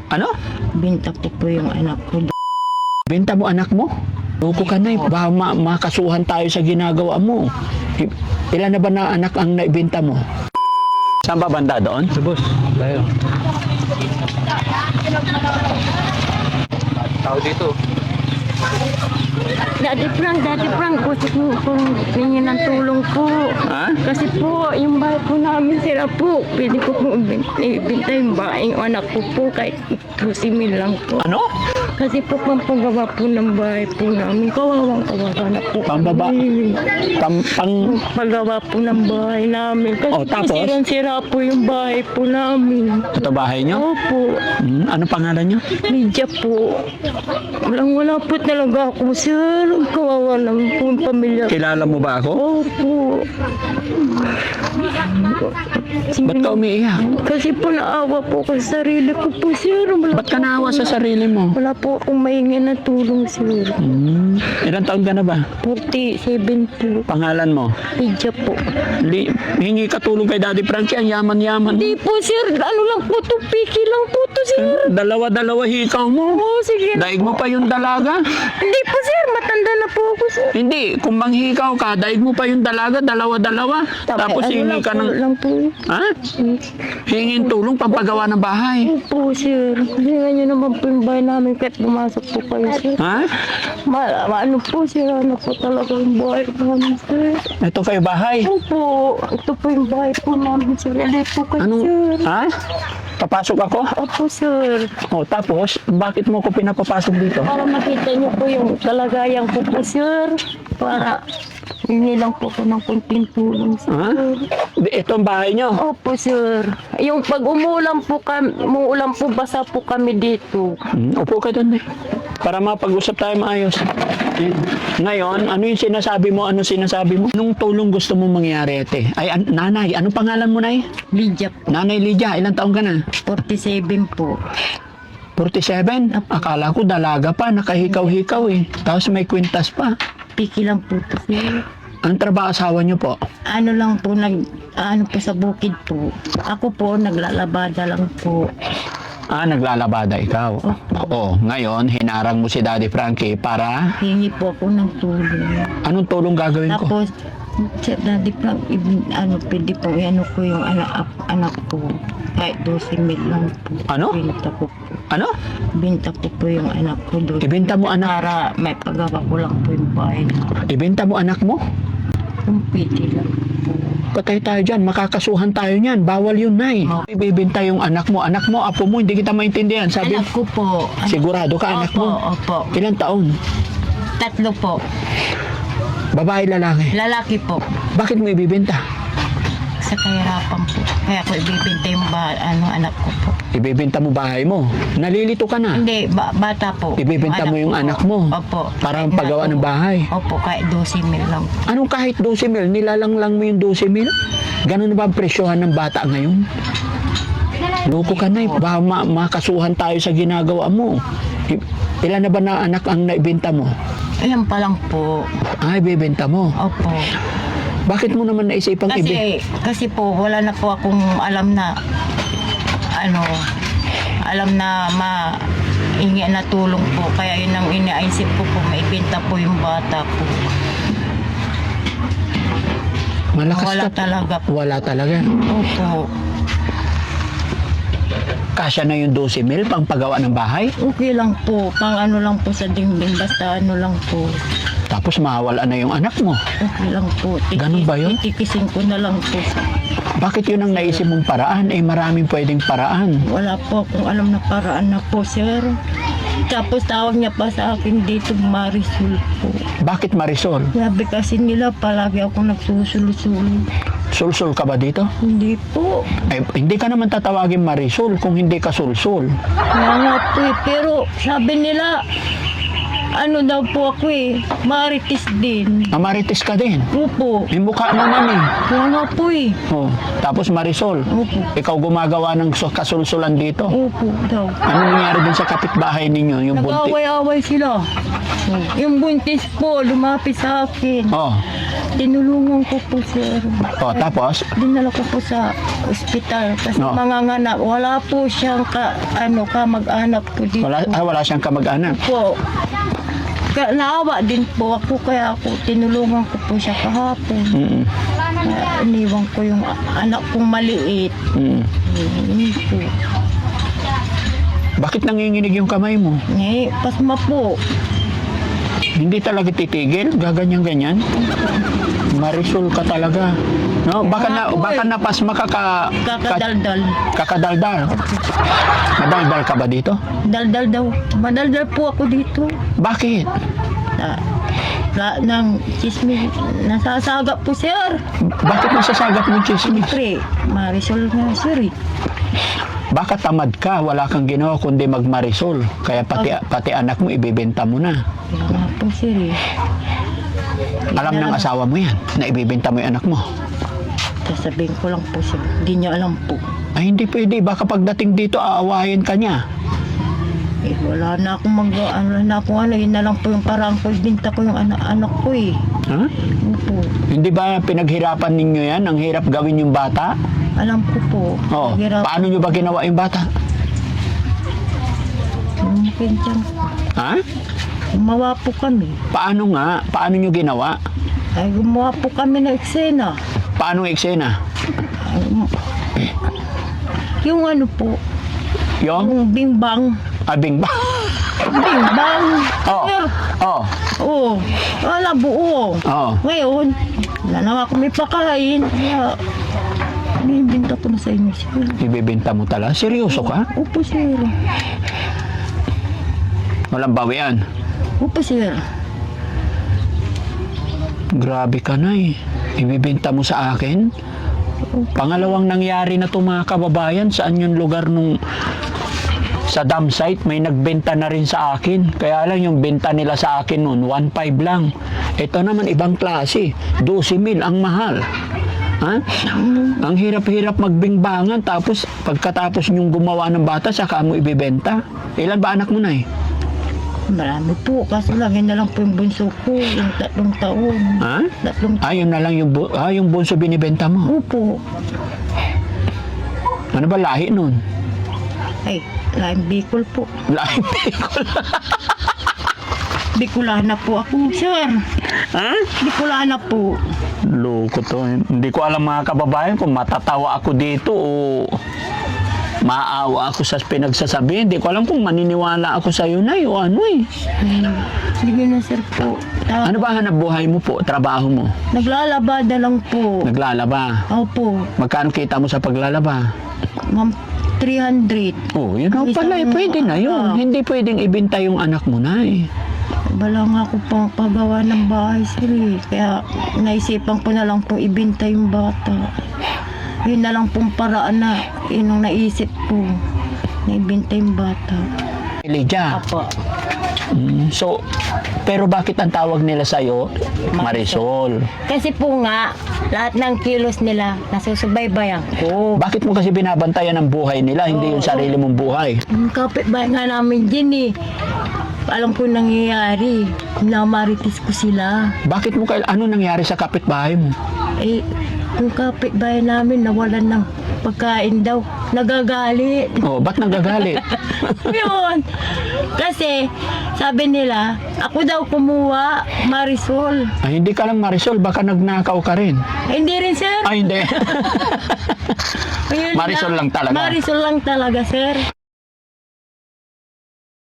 Ano? Binta ko po yung anak ko. Benta mo anak mo? Loko ka na eh. Baka makasuhan tayo sa ginagawa mo. Ilan na ba na anak ang naibenta mo? Saan ba banda doon? Sa boss, tayo. Tao dito. Daddy Frank, gusto ko kung hingin ng tulong po. Ha? Kasi po, yung bahay po namin sila po. Pwede ko po ibenta yung bahay, yung anak ko po, kahit 2,000 lang po. Ano? Kasi po, pampagawa po ng bahay po namin. Kawawang kawawa na po. Pambaba? Pagawa po ng bahay namin. Kasi Oh, tapos? po, sirang-sira po yung bahay po namin. Ito bahay nyo? Opo. Ano pangalan nyo? Lydia po. Walang-wala po talaga ako, sir. Kawawa lang po yung pamilya. Kilala mo ba ako? Opo. Ba't ka umiiyak? Kasi po naawa po ako sa sarili ko po, sir. Ba't ka naawa sa sarili mo? Wala po akong mahingi na tulong, sir. Ilang taon ka na ba? 47 po. Pangalan mo? Lydia po. Hingi ka tulong kay Daddy Frankie, ang yaman-yaman. Hindi po, sir. Ano lang po to, piki lang po to, sir. Dalawa-dalawa hikaw mo. Oo, sige. Daig mo pa yung dalaga? Hindi po, sir. Matanda na po ako, sir. Hindi, kung manghikaw ka, daig mo pa yung dalaga, dalawa-dalawa. Tapos Ano hingi lang ka po, ng... lang po. Ha? Hingin tulong pampagawa ng bahay. Opo, sir. Hindi nyo naman po yung bahay namin kahit pumasok po kayo, sir. Ha? Ano po, sir? Ano po talaga yung bahay namin, sir? Ito kayo bahay. Opo. Ito po yung bahay po namin, sir. Alay po kayo, Anong... sir. Ha? Papasok ako? Opo, sir. O, tapos, bakit mo ko pinapapasok dito? Para makita niyo po yung kalagayan ko po, sir. Para hindi lang po ko ng kunting tulong, sir. Ha? Ito ang bahay nyo. Opo, sir. Yung pag umuulan po basa po kami dito. Upo ka doon eh. Para mapag-usap tayo maayos. Ngayon, ano yung sinasabi mo? Ano sinasabi mo? Anong tulong gusto mo mangyari, ate? Ay, nanay, anong pangalan mo, nay? Lydia po. Nanay Lydia, ilang taong ka na? 47 po. 47? Akala ko dalaga pa, nakahikaw-hikaw eh. Tapos may kwintas pa. Piki lang po to, sir. Ang trabaho asawa nyo po? Ano lang po, ano po sa bukid po. Ako po, naglalabada lang po. Naglalabada ikaw. Oo, ngayon, hinarang mo si Daddy Frankie para... Hingi po ako ng tulong. Anong tulong gagawin ko? Tapos, Daddy Frank, pwede po, ano ko yung anak ko. Kahit 12,000 lang po. Ano? Binta ko po. Ano? Binta ko po yung anak ko doon. Ibenta mo anak? Para may paggawa ko lang po yung bahay na. Ibenta mo anak mo? Kung pwede lang po. Patay tayo dyan, makakasuhan tayo niyan. Bawal yun, nay. Ibibenta yung anak mo, apo mo, hindi kita maintindihan. Sabi, Anak ko po. sigurado ka anak mo? Opo. Ilang taon? 3 po. Babae, lalaki? Lalaki po. Bakit mo ibibenta? Sa kahirapan po. Kaya ko ibibenta yung anak ko po. Ibibenta mo bahay mo. Nalilito ka na. Hindi, bata po. Ibibenta mo yung po. anak mo. Opo. Para pagawa ng bahay. Opo, kahit 12,000 lang. Anong kahit 12,000? Nilalanglang mo yung 12,000? Ganun na ba ang presyohan ng bata ngayon? Loko ka na eh. Baka makasuhan tayo sa ginagawa mo. Ilan na ba na anak ang naibenta mo? Ayan pa lang po. Ibibenta mo. Opo. Bakit mo naman naisipang Kasi po, wala na po akong alam na maingi na tulong po. Kaya yun ang iniisip ko po, maibenta po yung bata ko. Malakas Wala ka. talaga po. Wala talaga. Opo. Kasya na yung 12,000 pang pagawa ng bahay. Okay lang po. Pang ano lang po sa dingding. Basta ano lang po. Tapos mawala na yung anak mo. Okay lang po. Ganun ba yun? Titikisin ko na lang po. Bakit yun ang naisip mong paraan? Maraming pwedeng paraan. Wala po akong alam na paraan na po, sir. Tapos tawag niya pa sa akin dito, Marisol po. Bakit Marisol? Sabi kasi nila, palagi ako nagsusulo-sulo. Sulsul ka ba dito? Hindi po. Hindi ka naman tatawagin Marisol kung hindi ka sulsul. Kaya nga po eh. Pero sabi nila, ano daw po ako eh, marites din. Marites ka din. Opo. May mukha naman eh. Kaya nga po eh. Oh, tapos Marisol, Opo. ikaw gumagawa ng kasulsulan dito. Opo daw. Ano nangyari din sa kapitbahay ninyo? Yung buntis? Nag-away-away sila. Yung buntis po, lumapit sa akin. Oh, Tinulungan ko po, sir. oh, tapos? Dinala ko po sa ospital kasi No. manganganak. Wala po siyang kamag-anak po dito. Wala siyang kamag-anak. Po. Naawa din po ako kaya ako tinulungan ko po siya kahapon. Mm. Iniwan ko yung anak kong maliit. Mm. Yun po. Bakit nanginginig yung kamay mo? Pasma po. Hindi talaga titigil? Gaganyan-ganyan? Marisol ka talaga. No, baka napasma ka Kakadaldal. kakadaldal. Madaldal ka ba dito? Daldal daw. Madaldal po ako dito. Bakit? Nang chismis. Nasasaga po, sir. Bakit nasasagap mo chismis? Pre, Marisol nga, sir. Baka tamad ka, wala kang ginawa kundi magmarisol. Kaya pati anak mo ibebenta mo na. Kaya nga po, sir. Alam ng asawa mo yan, na ibebenta mo yung anak mo. Sasabihin ko lang po, sir. Hindi niya alam po. Ay, hindi pwede. Baka pagdating dito, aawahin ka niya. Wala na akong yun na lang po yung parang ko, ibinta ko yung anak ko eh. Ha? Yun po. Hindi ba pinaghirapan ninyo yan? Ang hirap gawin yung bata? Alam ko po. Oh, Hirap. paano nyo ba ginawa yung bata? Mungkin dyan. Ha? Gumawa po kami. Paano nga? Paano nyo ginawa? Ay, gumawa po kami ng eksena. Paano ang eksena? Yung ano po, Yung yung bimbang. abing ba? Bimbang. Oh. Sir, Oh. oo. Wala buo. Oh. Ngayon, wala na ako may pakain. Kaya, binibinta ko na sa inyo, sir. Ibebenta mo talaga? Seryoso ka? Opo, sir. Walang bawian. Opo, sir. Grabe ka na eh. Ibibenta mo sa akin? Pangalawang nangyari na ito mga kababayan, saan yung lugar nung sa dam site, may nagbenta na rin sa akin. Kaya lang yung benta nila sa akin noon, 1.5 lang. Ito naman ibang klase, 12,000 ang mahal. Ha? Ang hirap-hirap magbingbangan, tapos pagkatapos yung gumawa ng bata, saka mo ibibenta. Ilan ba anak mo na eh? Marami po. Kaso lang, yun na lang po yung bunso ko. Yung 3 taon. Ha? 3 Yun na lang yung bunso binibenta mo. Opo. Ano ba lahi nun? Ay, laing Bicol po. Lahi Bicol. Bicolana po ako, sir. Ha? Bicolana po. Loko to. Hindi ko alam mga kababayan kung matatawa ako dito o maawa ako sa pinagsasabi. Hindi ko alam kung maniniwala ako sa iyo na o ano eh. Sige na, sir po. Ano ba hanap buhay mo po? Trabaho mo? Naglalabada lang po. Naglalaba? Opo. Magkano kita mo sa paglalaba? Ma'am, 300. Oh, yun ang pala. Pwede na yun. Hindi pwedeng ibinta yung anak mo na eh. Wala nga ako pang pagawa ng bahay, sir. Kaya naisipan ko na lang po ibinta yung bata. Yun na lang pong paraan na yun ang naisip ko. Na ibinta yung bata. Elijah. Apo. So, pero bakit ang tawag nila sa'yo? Marisol. Kasi po nga, lahat ng kilos nila nasusubaybayan ko. Bakit mo kasi binabantayan ang buhay nila, hindi yung sarili mong buhay? Yung kapitbahay nga namin din eh. Alam ko nangyayari. Namaritis ko sila. Bakit mo ano nangyari sa kapitbahay mo? Eh, yung kapitbahay namin nawalan ng pagkain daw. Nagagalit. Oh, ba't nagagalit? Yun. Kasi, sabi nila, ako daw kumuha, Marisol. Ay, hindi ka lang Marisol, baka nagnakaw ka rin. Hindi rin, sir. Ay, hindi. Ayun Marisol lang talaga. Marisol lang talaga, sir.